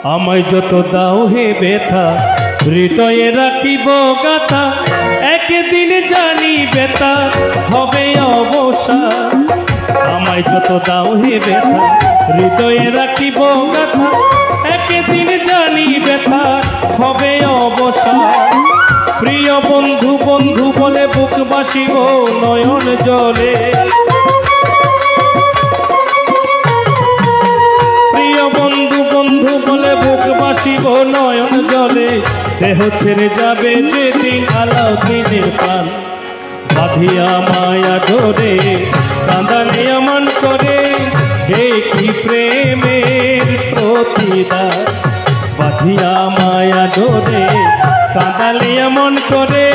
আমায় যত দাও হে ব্যথা হৃদয়ে রাখিব গাথা, একদিন জানি ব্যথা হবে অবসান। আমায় যত দাও হে ব্যথা হৃদয়ে রাখিব গাথা, একদিন জানি ব্যথা হবে অবসান। প্রিয় বন্ধু বন্ধু বলে বুক বাসিব নয়ন জলে, প্রিয় বন্ধু বন্ধু বলে বুক বাসিব নয়ন জলে। দেহ ছেড়ে যাবে যেদিন আলাউদ্দিনের প্রাণ, বাঁধিয়া মায়া ধরে কাঁদালে এমন করে, হে কি প্রেমের প্রতিদান। বাঁধিয়া মায়া ধরে কাঁদালে এমন করে,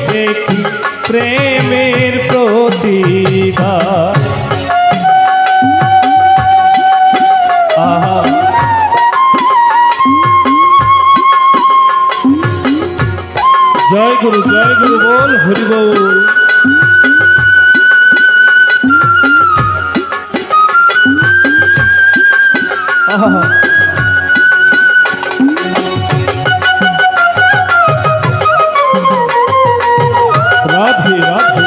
হে কি প্রেমের প্রতিদান। আহা জয় গুরু বল হরি বল। আহা রাধে রাধে।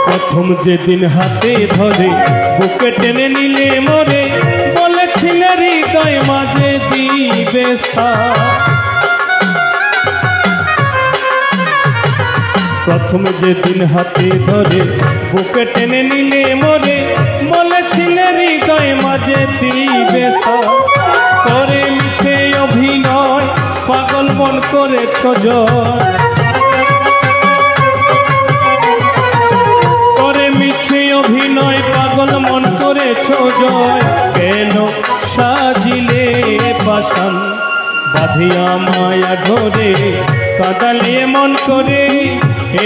প্রথম যেদিন হাতে ধরে বুকে টেনে নিলে মোরে, বলেছিলে হৃদয় মাঝে দিবে স্থান। প্রথম যেদিন হাতে ধরে বুকে টেনে নিলে মোরে, বলেছিলে হৃদয় মাঝে দিবে স্থান। করে মিছে অভিনয় পাগল মন করেছ জয়, অভিনয় পাগল মন করেছ জয়। কেন সাজিলে পাষাণ, বাঁধিয়া মায়া ধরে কাঁদালে মন করে,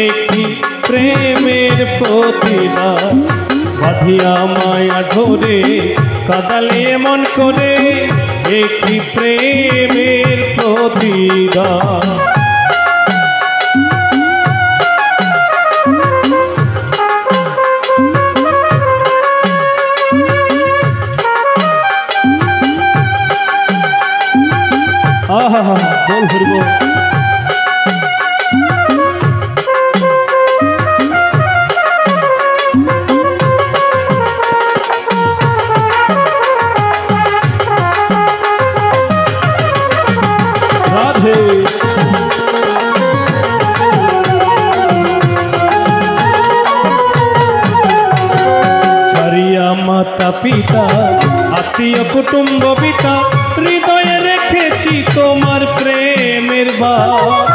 একই প্রেমের প্রতিদান। বাঁধিয়া মায়া ধরে কাঁদালে মন করে, একই প্রেমের প্রতিদান। আহা বল হরি বল। রাধে ছাড়িয়া মাতা পিতা আত্মীয় কুটুম্ব পিতা, হৃদয়ে রেখেছি তোমার প্রেমের বাত।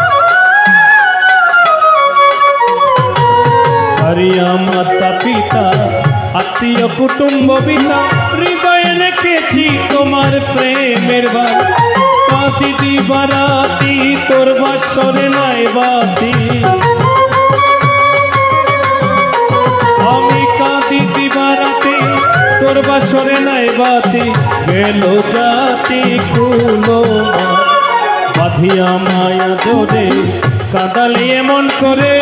ছাড়িয়া মাতা পিতা আত্মীয় কুটুম্ব পিতা, হৃদয়ে রেখেছি তোমার প্রেমের বাত। কাঁদি দিবারাতি তোর বাসরে নাই বাতি, আমি কাঁদি দিবারাতি তোর বাসরে নাই বাতি। গেল জাতি কুলো বাঁধিয়া মায়া ধরে কাঁদালে এমন করে,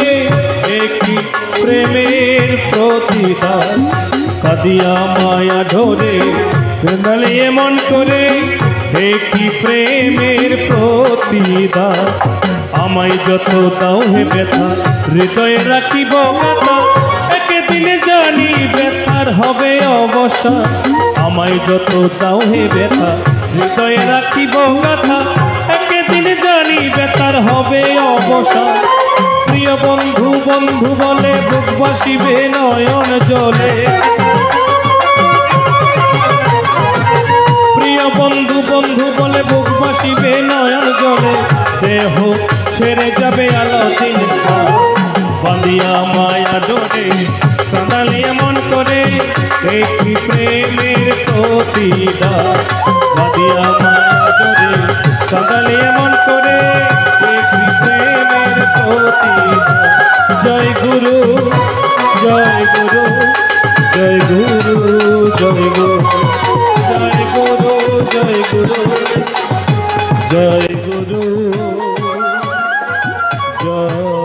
একই প্রেমের প্রতিদান। কাঁদিয়া মায়া ধরে কাঁদালে এমন করে, একই প্রেমের প্রতিদান। আমায় যত দাও হে ব্যথা হৃদয়ে রাখিব গাথা, একদিন জানি ব্যথার হবে অবসান। আমায় যত দাও হে ব্যথা হৃদয়ে রাখিব গাথা, একদিন জানি ব্যথার হবে অবসান। প্রিয় বন্ধু বন্ধু বলে বুক বাসিবে নয়ন জলে, প্রিয় বন্ধু বন্ধু বলে বুক বাসিবে নয়ন জলে। দেহ ছেড়ে যাবে আলাউদ্দিনের প্রাণ, বাঁধিয়া মায়া ডোরে কাঁদালে এমন করে, একই প্রেমের প্রতিদান। বাঁধিয়া মায়া ডোরে কাঁদালে এমন করে, একই প্রেমের প্রতিদান। জয় গুরু জয় গুরু জয় গুরু জয় গুরু জয় গুরু জয় গুরু জয় গুরু জয়